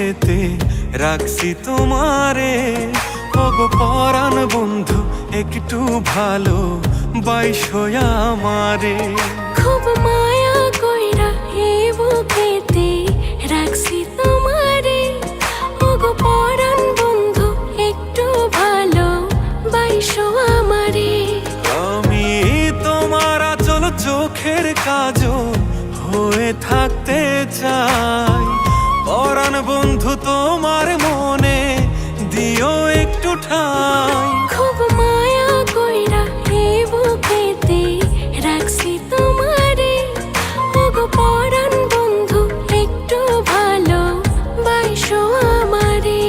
বুকেতে রাখছি তোমারে। ওগো পরাণ বন্ধু একটু ভালো বাইসো আমারে। খুব মায়া কইরা এ বুকেতে রাখছি তোমারে। ওগো পরাণ বন্ধু একটু ভালো বাইসো আমারে। আমি তোমার আঁচল চোখের কাজল হয়ে থাকতে চাই। পরাণ বন্ধু তোমার মনে দিও একটু ঠাই। খুব মায়া কইরা এ বুকেতে রাখছি তোমারে। ওগো পরাণ বন্ধু একটু ভালো বাইসো আমারে।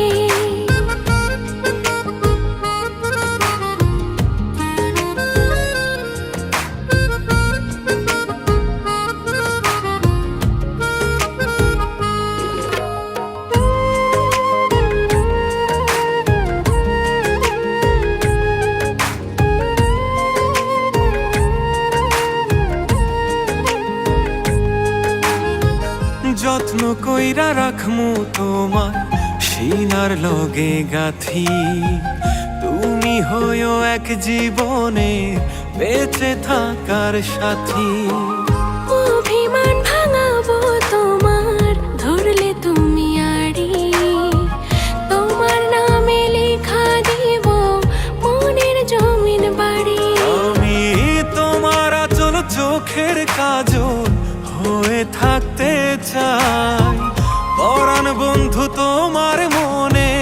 যত্ন কইরা রাখমু তোমার সিনার লগে গাথি। তুমি হইও এক জীবনে বেঁচে থাকার সাথী। অভিমান ভাঙাবো তোমার ধরলে তুমি আড়ি। তোমার নামে লেখা দিব মনের জমিন বাড়ি। আমি তোমার আঁচল চোখের কাজল হয়ে থাকতে চাই। পরাণ বন্ধু তোমার মনে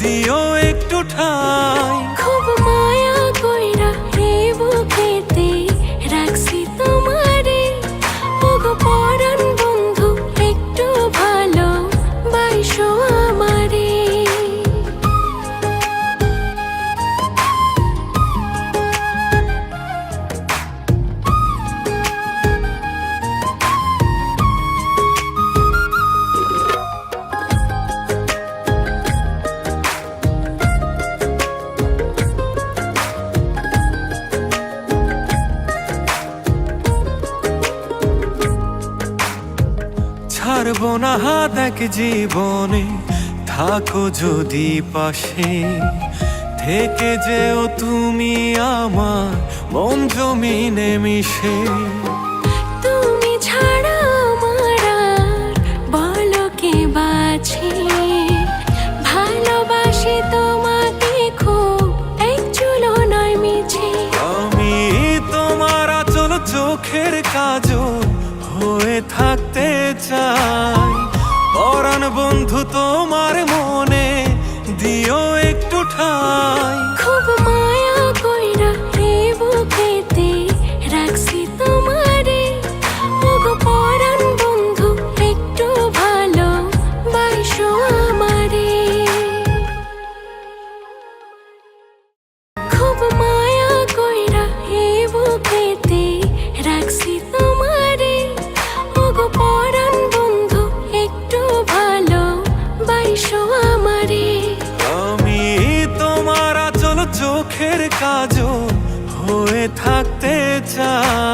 দিও একটু ঠাই। খুব মায়া কইরা এ বুকেতে রাখছি তোমারে। ওগো পরাণ বন্ধু একটু ভালো বাইসো আমারে। ছাড়বো না হাত এক জীবনে থাকো যদি পাশে। থেকে যেও তুমি আমার মন জমিনে মিশে। তুমি ছাড়া আমার আর বলো কে বাছে। ভালোবাসি তোমাকে খুব এক চুলো নয় মিছে। আমি তোমার আঁচল চোখের কাজল হয়ে থাকতে চাই। পরাণ বন্ধু তোমার মনে দিও একটু ঠাই। খুব মায়া কইরা এ বুকেতে রাখছি তোমারে। ওগো পরাণ বন্ধু একটু ভালো বাইসো আমারে। খুব মায়া কইরা এ বুকেতে রাখছি তোমারে। ওগো পরাণ বন্ধু একটু ভালো বাইসো আমারে। আমি তোমার আঁচল চোখের কাজল হয়ে থাকতে চাই।